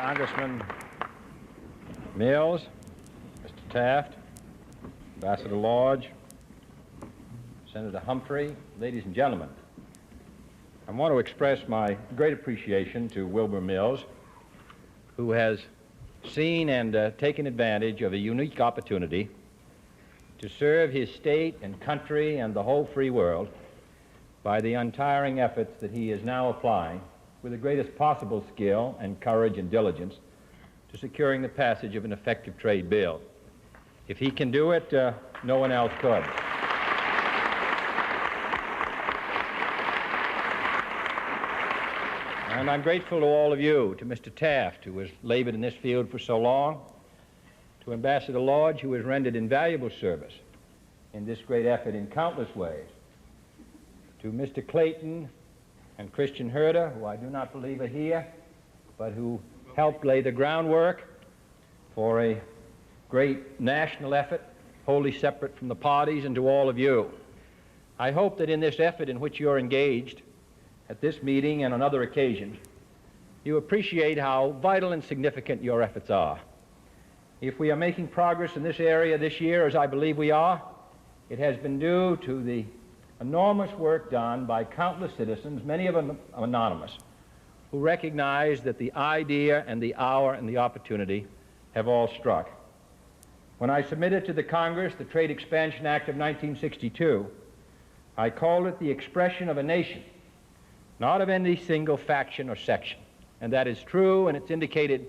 Congressman Mills, Mr. Taft, Ambassador Lodge, Senator Humphrey, ladies and gentlemen, I want to express my great appreciation to Wilbur Mills, who has seen and taken advantage of a unique opportunity to serve his state and country and the whole free world by the untiring efforts that he is now applying with the greatest possible skill and courage and diligence to securing the passage of an effective trade bill. If he can do it, no one else could. And I'm grateful to all of you, to Mr. Taft, who has labored in this field for so long, to Ambassador Lodge, who has rendered invaluable service in this great effort in countless ways, to Mr. Clayton and Christian Herter, who I do not believe are here, but who helped lay the groundwork for a great national effort, wholly separate from the parties, and to all of you. I hope that in this effort in which you're engaged, at this meeting and on other occasions, you appreciate how vital and significant your efforts are. If we are making progress in this area this year, as I believe we are, it has been due to the enormous work done by countless citizens, many of them anonymous, who recognize that the idea and the hour and the opportunity have all struck. When I submitted to the Congress the Trade Expansion Act of 1962, I called it the expression of a nation, not of any single faction or section. And that is true, and it's indicated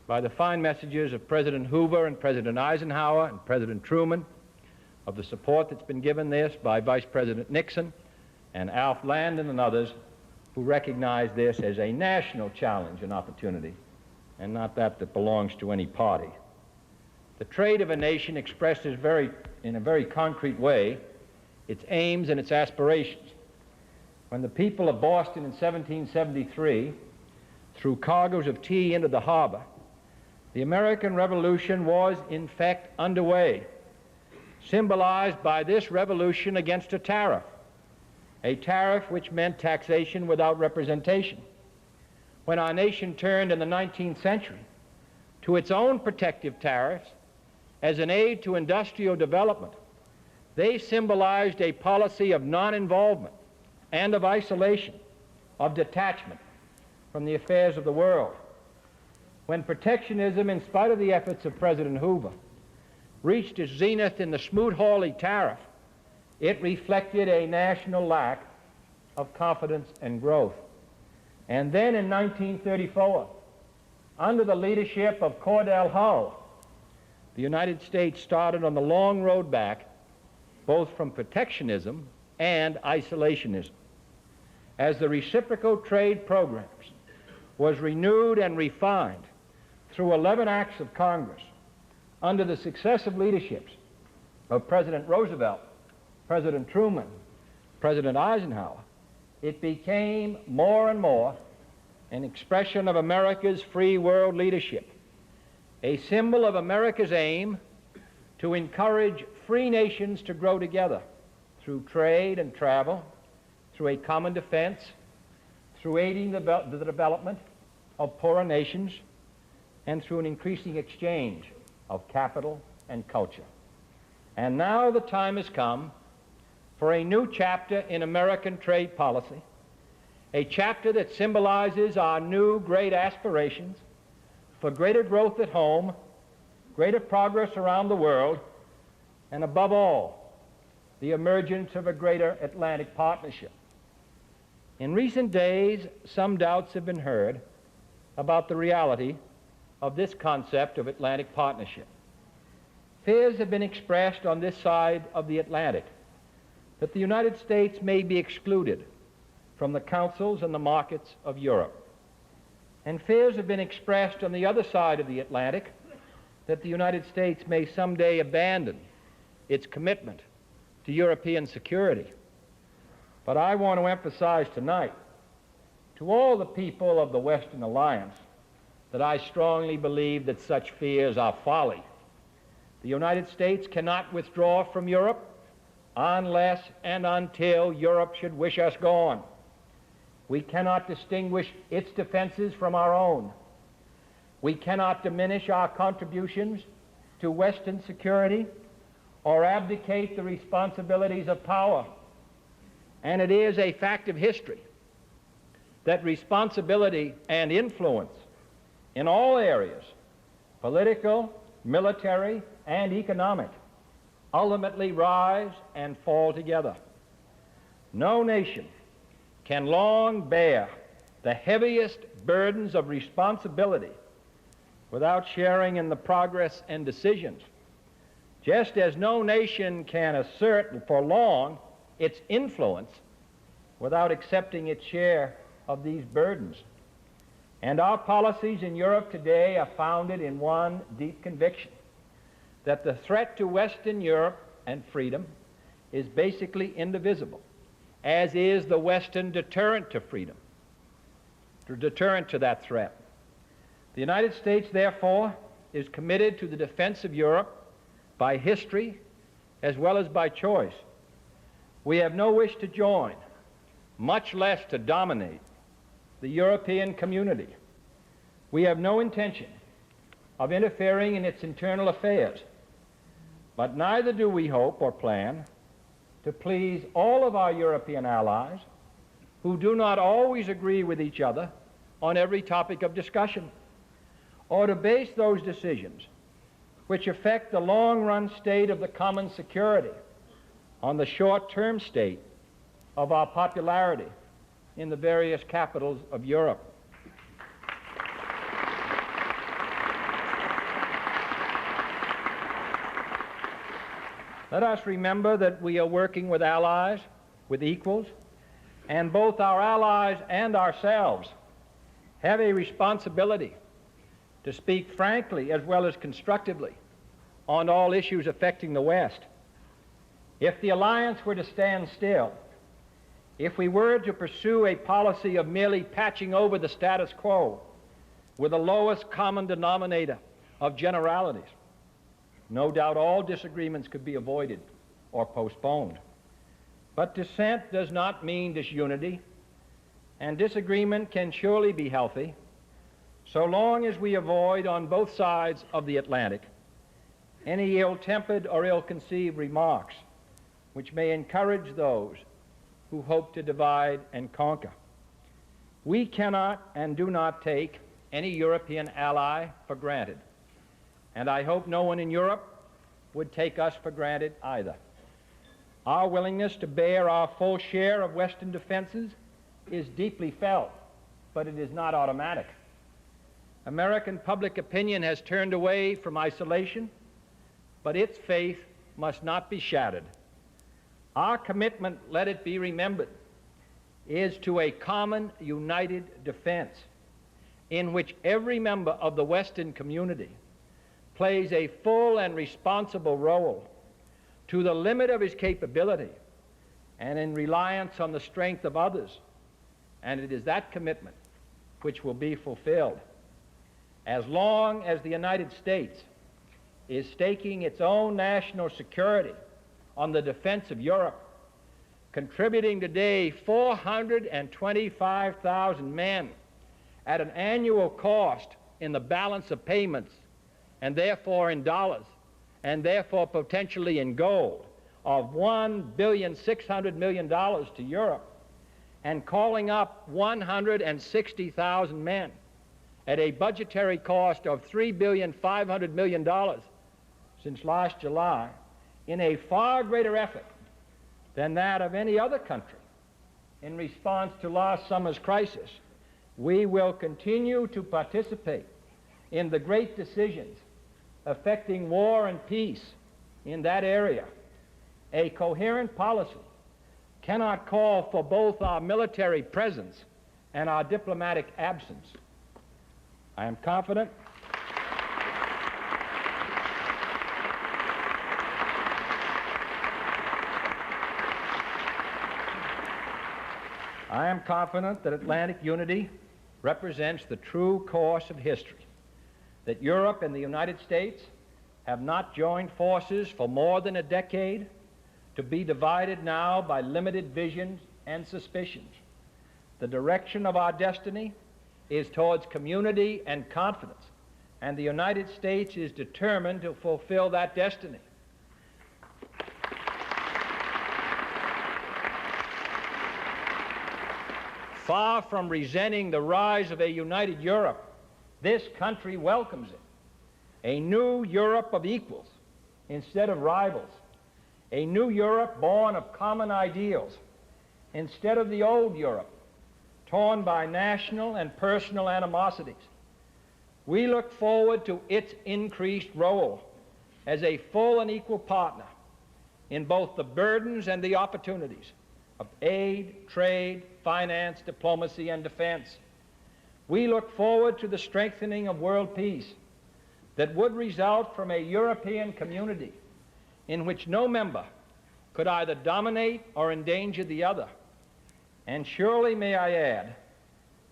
by the fine messages of President Hoover and President Eisenhower and President Truman, of the support that's been given this by Vice President Nixon and Alf Landon and others who recognize this as a national challenge and opportunity, and not that belongs to any party. The trade of a nation expresses in a very concrete way its aims and its aspirations. When the people of Boston in 1773 threw cargoes of tea into the harbor, the American Revolution was in fact underway, symbolized by this revolution against a tariff which meant taxation without representation. When our nation turned in the 19th century to its own protective tariffs as an aid to industrial development, they symbolized a policy of non-involvement and of isolation, of detachment from the affairs of the world. When protectionism, in spite of the efforts of President Hoover, reached its zenith in the Smoot-Hawley tariff, it reflected a national lack of confidence and growth. And then in 1934, under the leadership of Cordell Hull, the United States started on the long road back, both from protectionism and isolationism. As the reciprocal trade programs was renewed and refined through 11 acts of Congress under the successive leaderships of President Roosevelt, President Truman, President Eisenhower, it became more and more an expression of America's free world leadership, a symbol of America's aim to encourage free nations to grow together through trade and travel, through a common defense, through aiding the development of poorer nations, and through an increasing exchange of capital and culture. And now the time has come for a new chapter in American trade policy, a chapter that symbolizes our new great aspirations for greater growth at home, greater progress around the world, and above all, the emergence of a greater Atlantic partnership. In recent days, some doubts have been heard about the reality of this concept of Atlantic partnership. Fears have been expressed on this side of the Atlantic that the United States may be excluded from the councils and the markets of Europe. And fears have been expressed on the other side of the Atlantic that the United States may someday abandon its commitment to European security. But I want to emphasize tonight to all the people of the Western Alliance that I strongly believe that such fears are folly. The United States cannot withdraw from Europe unless and until Europe should wish us gone. We cannot distinguish its defenses from our own. We cannot diminish our contributions to Western security or abdicate the responsibilities of power. And it is a fact of history that responsibility and influence in all areas, political, military, and economic, ultimately rise and fall together. No nation can long bear the heaviest burdens of responsibility without sharing in the progress and decisions, just as no nation can assert for long its influence without accepting its share of these burdens. And our policies in Europe today are founded in one deep conviction, that the threat to Western Europe and freedom is basically indivisible, as is the Western deterrent to freedom, the deterrent to that threat. The United States, therefore, is committed to the defense of Europe by history as well as by choice. We have no wish to join, much less to dominate, the European community. We have no intention of interfering in its internal affairs, but neither do we hope or plan to please all of our European allies who do not always agree with each other on every topic of discussion, or to base those decisions which affect the long-run state of the common security on the short-term state of our popularity in the various capitals of Europe. Let us remember that we are working with allies, with equals, and both our allies and ourselves have a responsibility to speak frankly as well as constructively on all issues affecting the West. If the alliance were to stand still, if we were to pursue a policy of merely patching over the status quo with the lowest common denominator of generalities, no doubt all disagreements could be avoided or postponed. But dissent does not mean disunity, and disagreement can surely be healthy so long as we avoid on both sides of the Atlantic any ill-tempered or ill-conceived remarks which may encourage those who hope to divide and conquer. We cannot and do not take any European ally for granted, and I hope no one in Europe would take us for granted either. Our willingness to bear our full share of Western defenses is deeply felt, but it is not automatic. American public opinion has turned away from isolation, but its faith must not be shattered. Our commitment, let it be remembered, is to a common united defense in which every member of the Western community plays a full and responsible role to the limit of his capability and in reliance on the strength of others. And it is that commitment which will be fulfilled. As long as the United States is staking its own national security on the defense of Europe, contributing today 425,000 men at an annual cost in the balance of payments, and therefore in dollars, and therefore potentially in gold, of $1.6 billion to Europe, and calling up 160,000 men at a budgetary cost of $3.5 billion since last July, in a far greater effort than that of any other country in response to last summer's crisis, we will continue to participate in the great decisions affecting war and peace in that area. A coherent policy cannot call for both our military presence and our diplomatic absence. I am confident that Atlantic unity represents the true course of history, that Europe and the United States have not joined forces for more than a decade to be divided now by limited visions and suspicions. The direction of our destiny is towards community and confidence and the United States is determined to fulfill that destiny. Far from resenting the rise of a united Europe, this country welcomes it. A new Europe of equals instead of rivals. A new Europe born of common ideals instead of the old Europe, torn by national and personal animosities. We look forward to its increased role as a full and equal partner in both the burdens and the opportunities of aid, trade, finance, diplomacy, and defense. We look forward to the strengthening of world peace that would result from a European community in which no member could either dominate or endanger the other. And surely, may I add,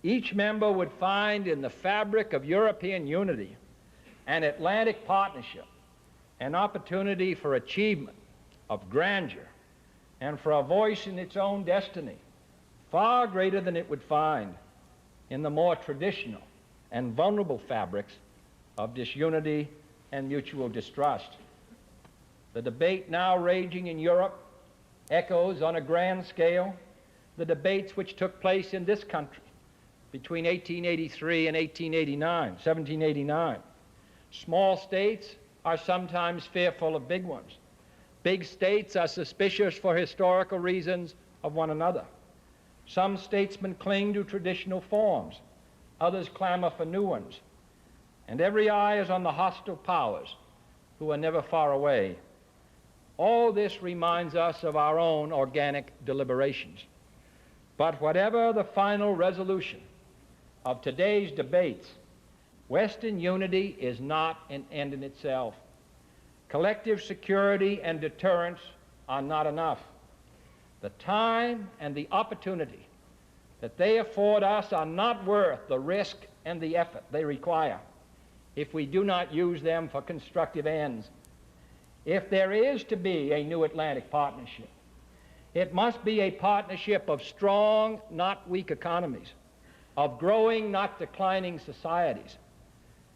each member would find in the fabric of European unity and Atlantic partnership an opportunity for achievement, of grandeur, and for a voice in its own destiny, far greater than it would find in the more traditional and vulnerable fabrics of disunity and mutual distrust. The debate now raging in Europe echoes on a grand scale the debates which took place in this country between 1883 and 1789. Small states are sometimes fearful of big ones. Big states are suspicious for historical reasons of one another. Some statesmen cling to traditional forms, others clamor for new ones, and every eye is on the hostile powers who are never far away. All this reminds us of our own organic deliberations. But whatever the final resolution of today's debates, Western unity is not an end in itself. Collective security and deterrence are not enough. The time and the opportunity that they afford us are not worth the risk and the effort they require if we do not use them for constructive ends. If there is to be a new Atlantic partnership, it must be a partnership of strong, not weak economies, of growing, not declining societies.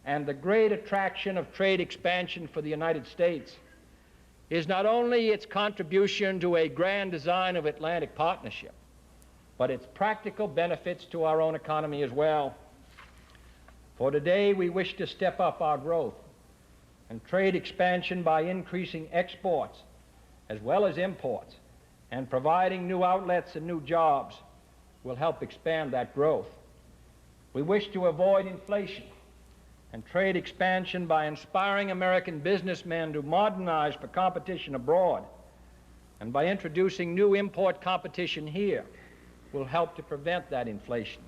And the great attraction of trade expansion for the United States is not only its contribution to a grand design of Atlantic partnership, but its practical benefits to our own economy as well. For today, we wish to step up our growth and trade expansion by increasing exports as well as imports, and providing new outlets and new jobs will help expand that growth. We wish to avoid inflation and trade expansion by inspiring American businessmen to modernize for competition abroad, and by introducing new import competition here will help to prevent that inflation.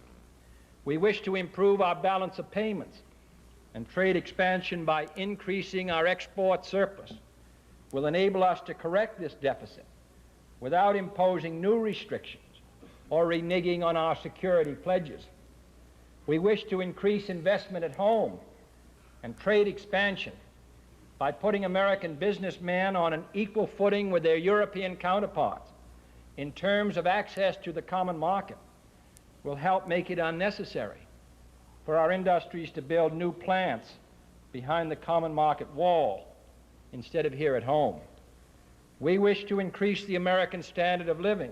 We wish to improve our balance of payments, and trade expansion by increasing our export surplus will enable us to correct this deficit without imposing new restrictions or reneging on our security pledges. We wish to increase investment at home and trade expansion by putting American businessmen on an equal footing with their European counterparts in terms of access to the common market will help make it unnecessary for our industries to build new plants behind the common market wall instead of here at home. We wish to increase the American standard of living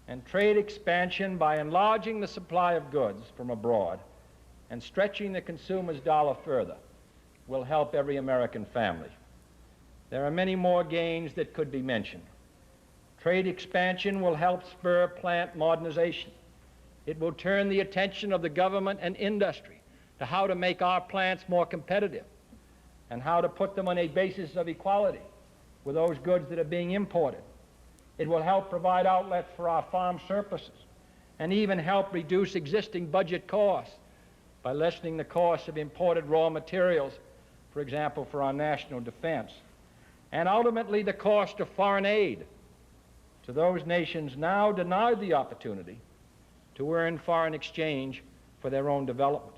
and trade expansion by enlarging the supply of goods from abroad and stretching the consumer's dollar further will help every American family. There are many more gains that could be mentioned. Trade expansion will help spur plant modernization. It will turn the attention of the government and industry to how to make our plants more competitive and how to put them on a basis of equality with those goods that are being imported. It will help provide outlets for our farm surpluses and even help reduce existing budget costs by lessening the cost of imported raw materials, for example, for our national defense, and ultimately the cost of foreign aid to those nations now denied the opportunity to earn foreign exchange for their own development.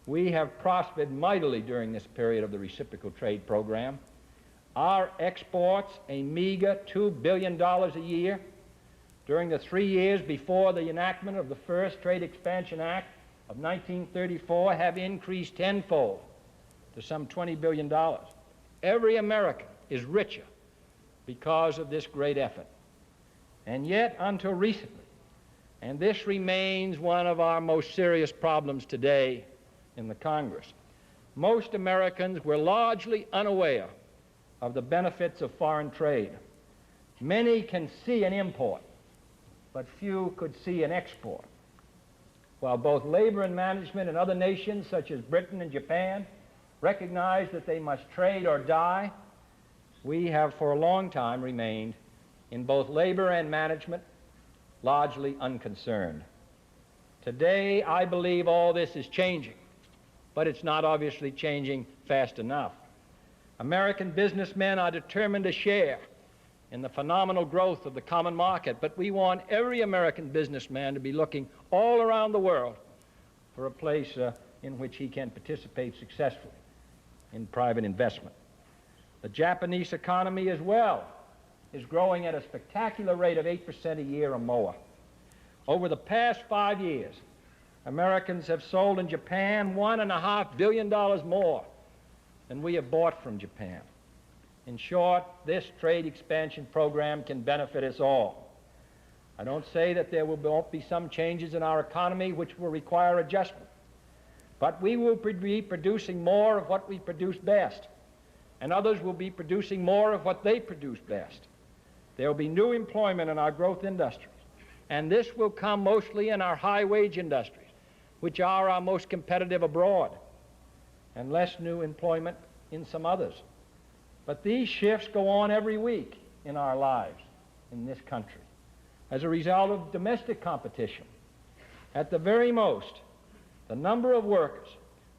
We have prospered mightily during this period of the reciprocal trade program. Our exports, a meager $2 billion a year during the 3 years before the enactment of the first Trade Expansion Act of 1934, have increased tenfold to some $20 billion. Every American is richer because of this great effort. And yet, until recently, and this remains one of our most serious problems today in the Congress, most Americans were largely unaware of the benefits of foreign trade. Many can see an import, but few could see an export. While both labor and management in other nations, such as Britain and Japan, recognize that they must trade or die, we have for a long time remained, in both labor and management, largely unconcerned. Today, I believe all this is changing, but it's not obviously changing fast enough. American businessmen are determined to share in the phenomenal growth of the common market, but we want every American businessman to be looking all around the world for a place in which he can participate successfully in private investment. The Japanese economy as well is growing at a spectacular rate of 8% a year or more. Over the past 5 years, Americans have sold in Japan $1.5 billion more than we have bought from Japan. In short, this trade expansion program can benefit us all. I don't say that there won't be some changes in our economy which will require adjustment, but we will be producing more of what we produce best, and others will be producing more of what they produce best. There will be new employment in our growth industries, and this will come mostly in our high-wage industries, which are our most competitive abroad, and less new employment in some others. But these shifts go on every week in our lives in this country as a result of domestic competition. At the very most, the number of workers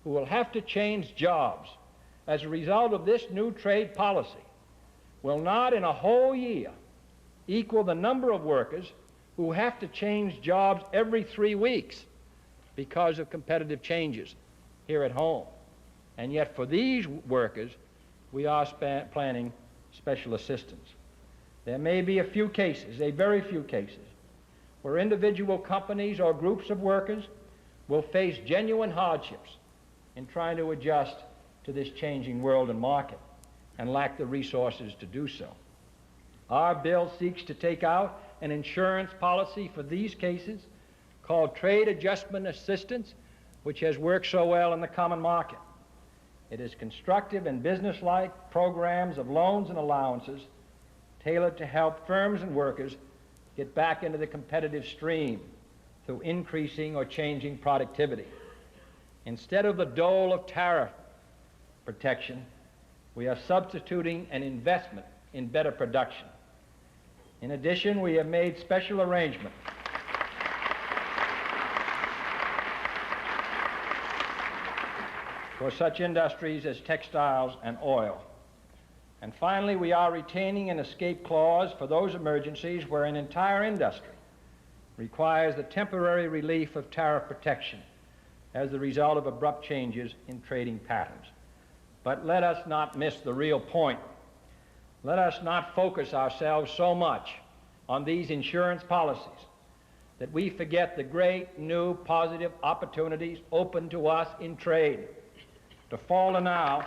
who will have to change jobs as a result of this new trade policy will not in a whole year equal the number of workers who have to change jobs every 3 weeks because of competitive changes here at home. And yet for these workers, we are planning special assistance. There may be a few cases, a very few cases, where individual companies or groups of workers will face genuine hardships in trying to adjust to this changing world and market and lack the resources to do so. Our bill seeks to take out an insurance policy for these cases called Trade Adjustment Assistance, which has worked so well in the common market. It is constructive and businesslike programs of loans and allowances tailored to help firms and workers get back into the competitive stream through increasing or changing productivity. Instead of the dole of tariff protection, we are substituting an investment in better production. In addition, we have made special arrangements for such industries as textiles and oil. And finally, we are retaining an escape clause for those emergencies where an entire industry requires the temporary relief of tariff protection as the result of abrupt changes in trading patterns. But let us not miss the real point. Let us not focus ourselves so much on these insurance policies that we forget the great new positive opportunities open to us in trade. To falter now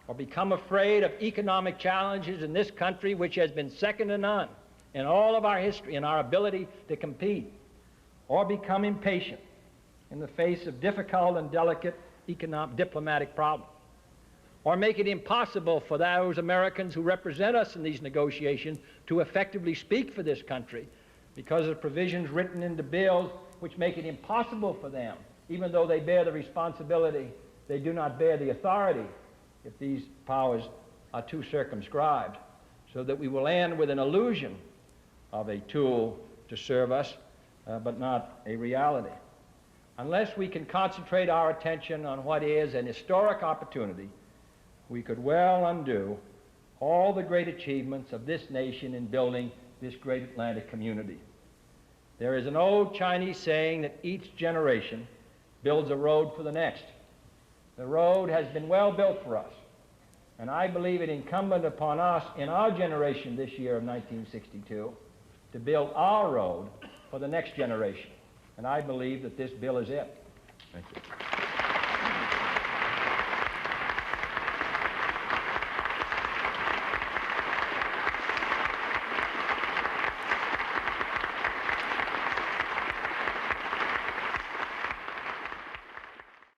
or become afraid of economic challenges in this country, which has been second to none in all of our history in our ability to compete, or become impatient in the face of difficult and delicate diplomatic problems, or make it impossible for those Americans who represent us in these negotiations to effectively speak for this country because of provisions written into bills which make it impossible for them, even though they bear the responsibility, they do not bear the authority if these powers are too circumscribed, so that we will end with an illusion of a tool to serve us, but not a reality. Unless we can concentrate our attention on what is an historic opportunity, we could well undo all the great achievements of this nation in building this great Atlantic community. There is an old Chinese saying that each generation builds a road for the next. The road has been well built for us, and I believe it incumbent upon us in our generation this year of 1962 to build our road for the next generation. And I believe that this bill is it. Thank you.